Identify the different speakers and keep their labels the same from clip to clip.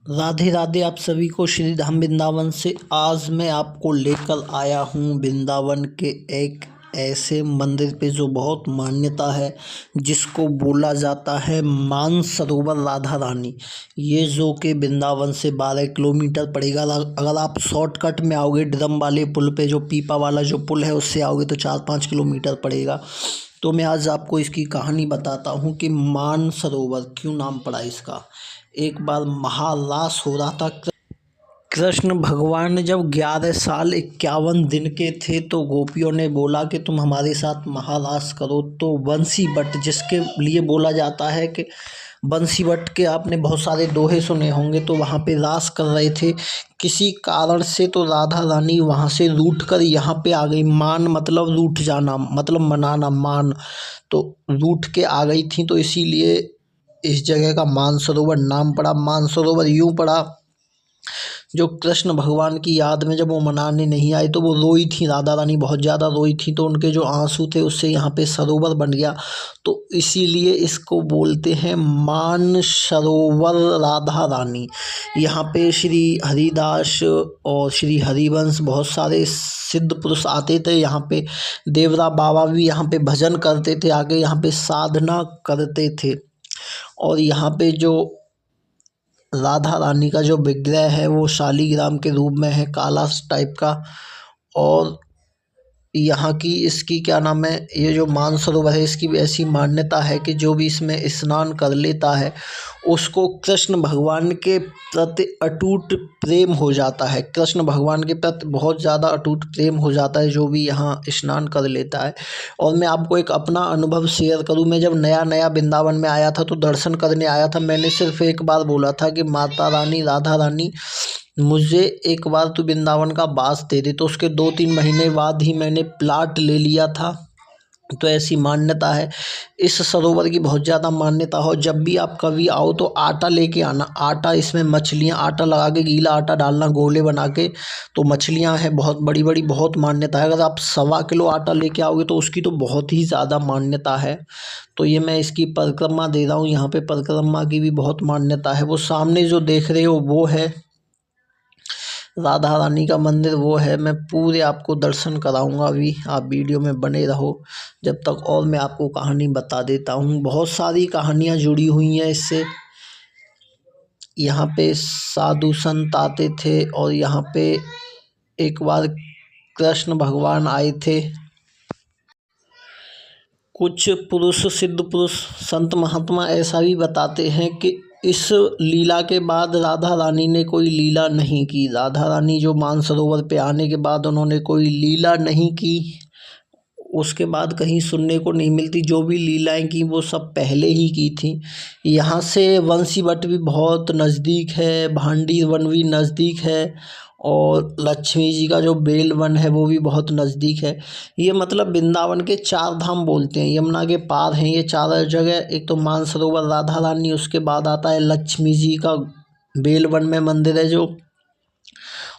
Speaker 1: राधे राधे आप सभी को श्री धाम वृंदावन से। आज मैं आपको लेकर आया हूँ वृंदावन के एक ऐसे मंदिर पे जो बहुत मान्यता है, जिसको बोला जाता है मानसरोवर राधा रानी। ये जो कि वृंदावन से 12 किलोमीटर पड़ेगा। अगर आप शॉर्टकट में आओगे ड्रम वाले पुल पे, जो पीपा वाला जो पुल है, उससे आओगे तो 4-5 किलोमीटर पड़ेगा। तो मैं आज आपको इसकी कहानी बताता हूँ कि मानसरोवर क्यों नाम पड़ा इसका। एक बार महारास हो रहा था। कृष्ण भगवान जब 11 साल 51 दिन के थे तो गोपियों ने बोला कि तुम हमारे साथ महारास करो। तो बंसी बट, जिसके लिए बोला जाता है कि बंसी बट के आपने बहुत सारे दोहे सुने होंगे, तो वहाँ पे रास कर रहे थे किसी कारण से। तो राधा रानी वहाँ से रूठ कर यहाँ पे आ गई। मान मतलब रूठ जाना, मतलब मनाना, मान तो रूठ के आ गई थी। तो इसीलिए इस जगह का मानसरोवर नाम पड़ा। मानसरोवर यूँ पड़ा, जो कृष्ण भगवान की याद में जब वो मनाने नहीं आए तो वो रोई थी, राधा रानी बहुत ज़्यादा रोई थी। तो उनके जो आंसू थे उससे यहाँ पे सरोवर बन गया। तो इसीलिए इसको बोलते हैं मानसरोवर राधा रानी। यहाँ पे श्री हरिदास और श्री हरिवंश, बहुत सारे सिद्ध पुरुष आते थे यहाँ पे। देवरा बाबा भी यहाँ पे भजन करते थे, आगे यहाँ पे साधना करते थे। और यहाँ पे जो राधा रानी का जो विग्रह है वो शालीग्राम के रूप में है, काला टाइप का। और यहाँ की इसकी क्या नाम है, ये जो मानसरोवर है इसकी भी ऐसी मान्यता है कि जो भी इसमें स्नान कर लेता है उसको कृष्ण भगवान के प्रति अटूट प्रेम हो जाता है। कृष्ण भगवान के प्रति बहुत ज़्यादा अटूट प्रेम हो जाता है जो भी यहाँ स्नान कर लेता है। और मैं आपको एक अपना अनुभव शेयर करूँ। मैं जब नया नया वृंदावन में आया था तो दर्शन करने आया था। मैंने सिर्फ एक बार बोला था कि माता रानी, राधा रानी, मुझे एक बार तो वृंदावन का वास दे दे। तो उसके 2-3 महीने बाद ही मैंने प्लाट ले लिया था। तो ऐसी मान्यता है इस सरोवर की, बहुत ज़्यादा मान्यता हो। जब भी आप कभी आओ तो आटा लेके आना। आटा, इसमें मछलियाँ, आटा लगा के गीला आटा डालना गोले बना के। तो मछलियाँ हैं बहुत बड़ी बड़ी, बहुत मान्यता है। अगर आप 1.25 किलो आटा लेके आओगे तो उसकी तो बहुत ही ज़्यादा मान्यता है। तो ये मैं इसकी परिक्रमा दे रहा हूँ। यहाँ पे परिक्रमा की भी बहुत मान्यता है। वो सामने जो देख रहे हो वो है राधा रानी का मंदिर, वो है। मैं पूरे आपको दर्शन कराऊंगा, अभी आप वीडियो में बने रहो जब तक। और मैं आपको कहानी बता देता हूँ, बहुत सारी कहानियाँ जुड़ी हुई हैं इससे। यहाँ पे साधु संत आते थे और यहाँ पे एक बार कृष्ण भगवान आए थे। कुछ पुरुष, सिद्ध पुरुष, संत महात्मा ऐसा भी बताते हैं कि इस लीला के बाद राधा रानी ने कोई लीला नहीं की। राधा रानी जो मानसरोवर पे आने के बाद उन्होंने कोई लीला नहीं की, उसके बाद कहीं सुनने को नहीं मिलती। जो भी लीलाएं की वो सब पहले ही की थी। यहाँ से बंसी बट भी बहुत नज़दीक है, भांडी वन भी नज़दीक है, और लक्ष्मी जी का जो बेल वन है वो भी बहुत नज़दीक है। ये मतलब वृंदावन के 4 धाम बोलते हैं, यमुना के पार हैं ये 4 जगह। एक तो मानसरोवर राधा रानी, उसके बाद आता है लक्ष्मी जी का बेल वन में मंदिर है जो,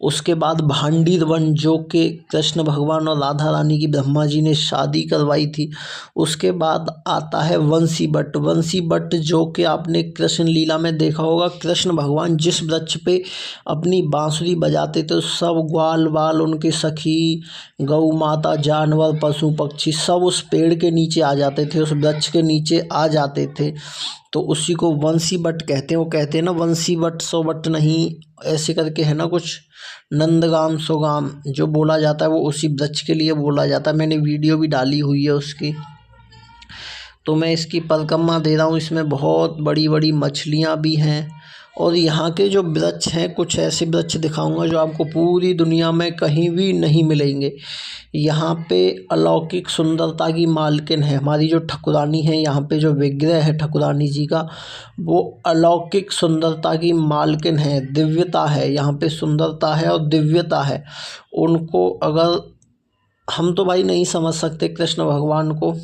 Speaker 1: उसके बाद भांडीर वन जो कि कृष्ण भगवान और राधा रानी की ब्रह्मा जी ने शादी करवाई थी। उसके बाद आता है वंशी बट। वंशी बट जो कि आपने कृष्ण लीला में देखा होगा, कृष्ण भगवान जिस वृक्ष पे अपनी बांसुरी बजाते थे सब ग्वाल बाल, उनके सखी, गौ माता, जानवर, पशु पक्षी सब उस पेड़ के नीचे आ जाते थे, उस वृक्ष के नीचे आ जाते थे। तो उसी को वंशी बट कहते हैं। वो कहते हैं ना वंशी बट सो बट नहीं, ऐसे करके है ना कुछ, नंदगाम सोगाम जो बोला जाता है वो उसी वृक्ष के लिए बोला जाता है। मैंने वीडियो भी डाली हुई है उसकी। तो मैं इसकी परिक्रमा दे रहा हूँ। इसमें बहुत बड़ी बड़ी मछलियाँ भी हैं। और यहाँ के जो वृक्ष हैं, कुछ ऐसे वृक्ष दिखाऊंगा जो आपको पूरी दुनिया में कहीं भी नहीं मिलेंगे। यहाँ पे अलौकिक सुंदरता की मालकिन है हमारी जो ठाकुरानी है। यहाँ पे जो विग्रह है ठाकुरानी जी का, वो अलौकिक सुंदरता की मालकिन है, दिव्यता है। यहाँ पे सुंदरता है और दिव्यता है। उनको अगर हम तो भाई नहीं समझ सकते कृष्ण भगवान को।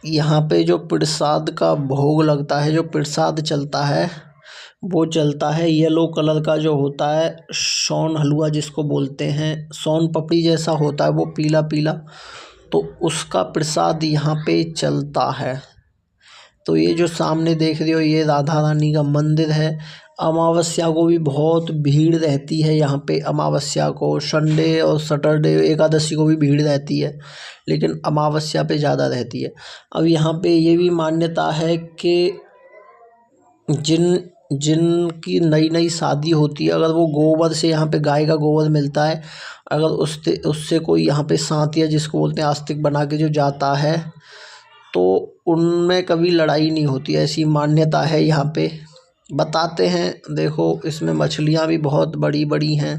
Speaker 1: यहाँ पे जो प्रसाद का भोग लगता है, जो प्रसाद चलता है, वो चलता है येलो कलर का जो होता है, सोन हलवा जिसको बोलते हैं, सोन पपड़ी जैसा होता है वो पीला पीला। तो उसका प्रसाद यहाँ पे चलता है। तो ये जो सामने देख रहे हो ये राधा रानी का मंदिर है। अमावस्या को भी बहुत भीड़ रहती है यहाँ पे। अमावस्या को, संडे और सैटरडे, एकादशी को भी भीड़ रहती है, लेकिन अमावस्या पे ज़्यादा रहती है। अब यहाँ पे ये भी मान्यता है कि जिनकी नई नई शादी होती है, अगर वो गोबर से, यहाँ पे गाय का गोबर मिलता है, अगर उससे कोई यहाँ पे सांतिया जिसको बोलते हैं आस्तिक बना के जो जाता है, तो उनमें कभी लड़ाई नहीं होती, ऐसी मान्यता है यहाँ पे। बताते हैं, देखो इसमें मछलियाँ भी बहुत बड़ी बड़ी हैं।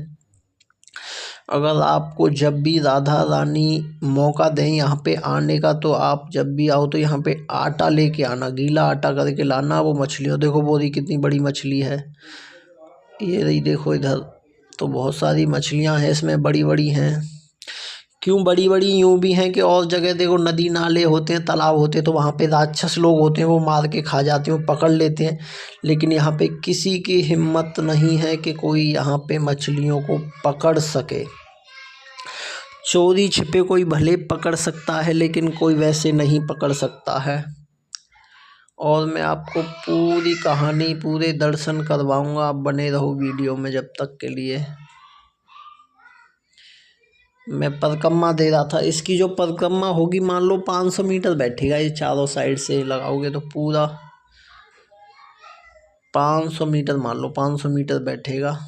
Speaker 1: अगर आपको जब भी राधा रानी मौका दें यहाँ पे आने का, तो आप जब भी आओ तो यहाँ पे आटा लेके आना, गीला आटा करके लाना। वो मछलियों, देखो बोरी कितनी बड़ी मछली है, ये रही देखो इधर। तो बहुत सारी मछलियाँ हैं इसमें, बड़ी बड़ी हैं। क्यों बड़ी बड़ी यूँ भी हैं कि और जगह देखो नदी नाले होते हैं, तालाब होते हैं, तो वहाँ पे राक्षस लोग होते हैं, वो मार के खा जाते हैं, वो पकड़ लेते हैं। लेकिन यहाँ पे किसी की हिम्मत नहीं है कि कोई यहाँ पे मछलियों को पकड़ सके। चोरी छिपे कोई भले पकड़ सकता है, लेकिन कोई वैसे नहीं पकड़ सकता है। और मैं आपको पूरी कहानी, पूरे दर्शन करवाऊंगा, आप बने रहो वीडियो में जब तक के लिए। मैं परिक्रमा दे रहा था, इसकी जो परिक्रमा होगी मान लो 500 मीटर बैठेगा, ये चारों साइड से लगाओगे तो पूरा 500 मीटर, मान लो 500 मीटर बैठेगा।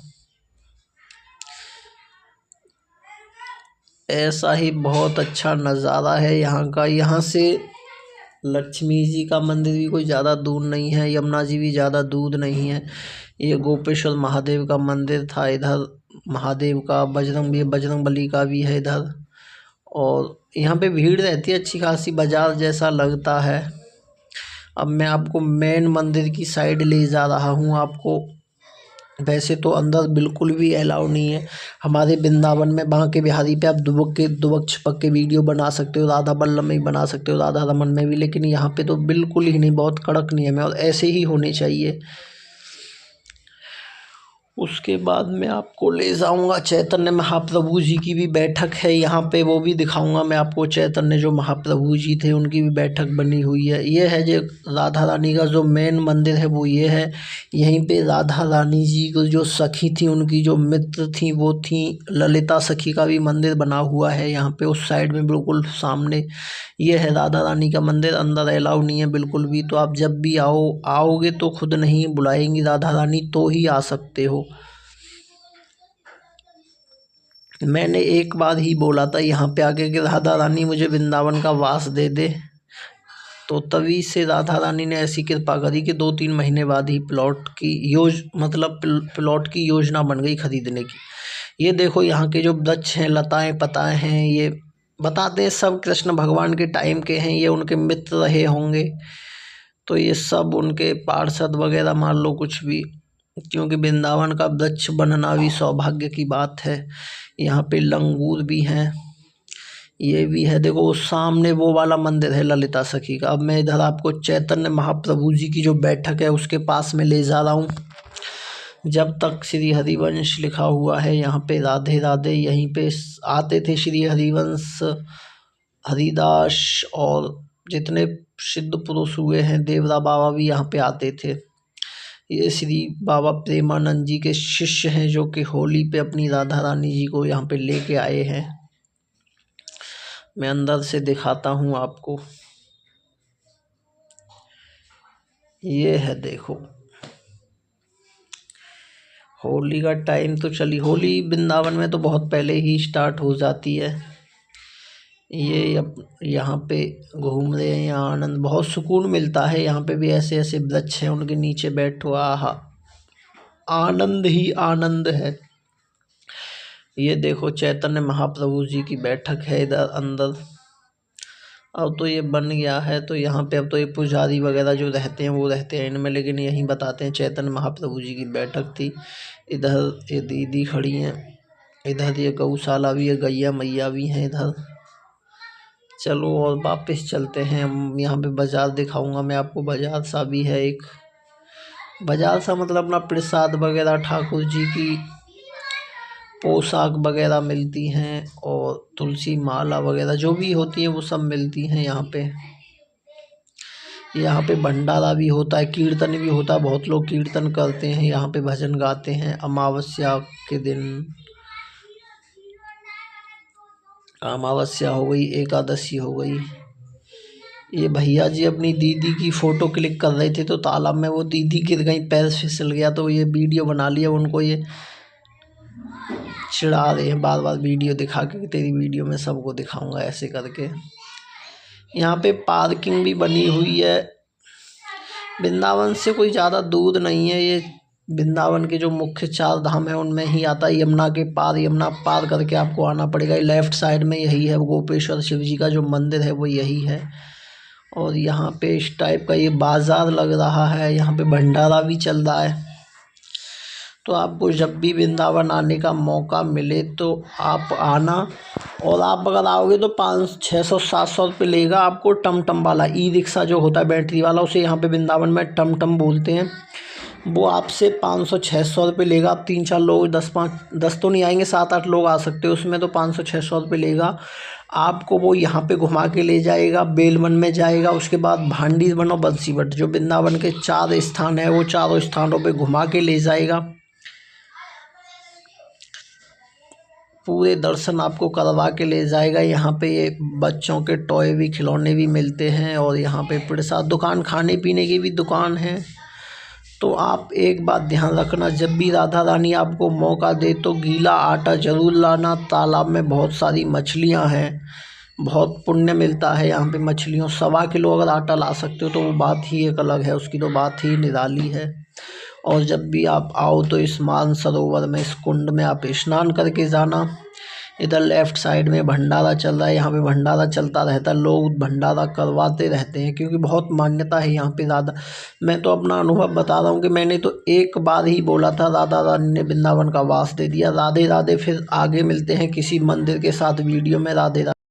Speaker 1: ऐसा ही बहुत अच्छा नज़ारा है यहाँ का। यहाँ से लक्ष्मी जी का मंदिर भी कोई ज़्यादा दूर नहीं है, यमुना जी भी ज़्यादा दूर नहीं है। ये गोपेश्वर महादेव का मंदिर था इधर, महादेव का, बजरंग बली का भी है इधर। और यहाँ पे भीड़ रहती है अच्छी खासी, बाज़ार जैसा लगता है। अब मैं आपको मेन मंदिर की साइड ले जा रहा हूँ। आपको वैसे तो अंदर बिल्कुल भी अलाउ नहीं है हमारे वृंदावन में। बांके बिहारी पे आप दुबक छिपक के वीडियो बना सकते हो, राधा बल्लभ में भी बना सकते हो, राधा रमन में भी, लेकिन यहाँ पे तो बिल्कुल ही नहीं, बहुत कड़क नियम है और ऐसे ही होने चाहिए। उसके बाद मैं आपको ले जाऊंगा, चैतन्य महाप्रभु जी की भी बैठक है यहाँ पे, वो भी दिखाऊंगा मैं आपको। चैतन्य जो महाप्रभु जी थे उनकी भी बैठक बनी हुई है। ये है जो राधा रानी का जो मेन मंदिर है वो ये है। यहीं पे राधा रानी जी को जो सखी थी, उनकी जो मित्र थी वो थी ललिता सखी का भी मंदिर बना हुआ है यहाँ पे, उस साइड में बिल्कुल सामने। ये है राधा रानी का मंदिर, अंदर अलाउ नहीं है बिल्कुल भी। तो आप जब भी आओगे तो खुद नहीं बुलाएंगी राधा रानी तो ही आ सकते हो। मैंने एक बार ही बोला था यहाँ पे आके कि राधा रानी मुझे वृंदावन का वास दे दे, तो तभी से राधा रानी ने ऐसी कृपा करी कि 2-3 महीने बाद ही प्लॉट की योजना बन गई खरीदने की। ये देखो यहाँ के जो वृक्ष हैं, लताएं पताएं हैं, ये बताते हैं सब कृष्ण भगवान के टाइम के हैं। ये उनके मित्र रहे होंगे, तो ये सब उनके पार्षद वगैरह मान लो कुछ भी, क्योंकि वृंदावन का वृक्ष बनना भी सौभाग्य की बात है। यहाँ पे लंगूर भी हैं, ये भी है। देखो सामने वो वाला मंदिर है ललिता सखी का। अब मैं इधर आपको चैतन्य महाप्रभु जी की जो बैठक है उसके पास में ले जा रहा हूँ। जब तक श्री हरिवंश लिखा हुआ है यहाँ पे, राधे राधे, यहीं पे आते थे श्री हरिवंश, हरिदास और जितने सिद्ध पुरुष हुए हैं, देवरा बाबा भी यहाँ पे आते थे। ये श्री बाबा प्रेमानंद जी के शिष्य हैं जो कि होली पे अपनी राधा रानी जी को यहाँ पे लेके आए हैं। मैं अंदर से दिखाता हूँ आपको, ये है देखो। होली का टाइम तो चली, होली वृंदावन में तो बहुत पहले ही स्टार्ट हो जाती है। ये अब यहाँ पे घूम रहे हैं, यहाँ आनंद, बहुत सुकून मिलता है। यहाँ पे भी ऐसे ऐसे वृक्ष हैं, उनके नीचे बैठो, आहा, आनंद ही आनंद है। ये देखो चैतन्य महाप्रभु जी की बैठक है इधर अंदर। अब तो ये बन गया है, तो यहाँ पे अब तो ये पुजारी वगैरह जो रहते हैं वो रहते हैं इनमें, लेकिन यहीं बताते हैं चैतन्य महाप्रभु जी की बैठक थी। इधर ये दीदी खड़ी हैं, इधर ये गौशाला भी है, गैया मैया भी हैं इधर। चलो और वापस चलते हैं हम। यहाँ पे बाज़ार दिखाऊंगा मैं आपको, बाज़ार सा भी है एक। बाज़ार सा मतलब अपना प्रसाद वगैरह, ठाकुर जी की पोशाक वगैरह मिलती हैं, और तुलसी माला वगैरह जो भी होती है वो सब मिलती हैं यहाँ पे। यहाँ पे भंडारा भी होता है, कीर्तन भी होता है, बहुत लोग कीर्तन करते हैं, यहाँ पे भजन गाते हैं अमावस्या के दिन। अमावस्या हो गई, एकादशी हो गई। ये भैया जी अपनी दीदी की फ़ोटो क्लिक कर रहे थे तो तालाब में वो दीदी गिर गई, पैर फिसल गया, तो ये वीडियो बना लिया। उनको ये चिढ़ा रहे हैं बार बार वीडियो दिखा के, तेरी वीडियो में सबको दिखाऊंगा ऐसे करके। यहाँ पे पार्किंग भी बनी हुई है। वृंदावन से कोई ज़्यादा दूर नहीं है, ये वृंदावन के जो मुख्य 4 धाम है उनमें ही आता है। यमुना के पार, यमुना पार करके आपको आना पड़ेगा। लेफ़्ट साइड में यही है, गोपेश्वर शिव जी का जो मंदिर है वो यही है। और यहाँ पे इस टाइप का ये बाज़ार लग रहा है, यहाँ पे भंडारा भी चल रहा है। तो आपको जब भी वृंदावन आने का मौका मिले तो आप आना। और आप अगर आओगे तो 500-600-700 रुपये लेगा आपको टमटम वाला, ई रिक्शा जो होता है बैटरी वाला, उसे यहाँ पे वृंदावन में टमटम बोलते हैं। वो आपसे 500-600 रुपये लेगा। आप 3-4 लोग, 10 तो नहीं आएंगे, 7-8 लोग आ सकते हो उसमें, तो 500-600 रुपये लेगा आपको। वो यहाँ पे घुमा के ले जाएगा, बेलवन में जाएगा, उसके बाद भांडीवन और बंसीवट, जो वृंदावन के 4 स्थान है वो चारों स्थानों पे घुमा के ले जाएगा। पूरे दर्शन आपको करवा के ले जाएगा। यहाँ पे ये बच्चों के टॉय भी, खिलौने भी मिलते हैं, और यहाँ पे प्रसाद दुकान, खाने पीने की भी दुकान है। तो आप एक बात ध्यान रखना, जब भी राधा रानी आपको मौका दे तो गीला आटा ज़रूर लाना। तालाब में बहुत सारी मछलियाँ हैं, बहुत पुण्य मिलता है यहाँ पे मछलियों। 1.25 किलो अगर आटा ला सकते हो तो वो बात ही एक अलग है, उसकी तो बात ही निराली है। और जब भी आप आओ तो इस मानसरोवर में, इस कुंड में आप स्नान करके जाना। इधर लेफ़्ट साइड में भंडारा चल रहा है, यहाँ पे भंडारा चलता रहता है, लोग भंडारा करवाते रहते हैं क्योंकि बहुत मान्यता है यहाँ पे। राधा, मैं तो अपना अनुभव बता रहा हूँ कि मैंने तो एक बार ही बोला था, राधा रानी ने वृंदावन का वास दे दिया। राधे राधे। फिर आगे मिलते हैं किसी मंदिर के साथ वीडियो में। राधे राधे।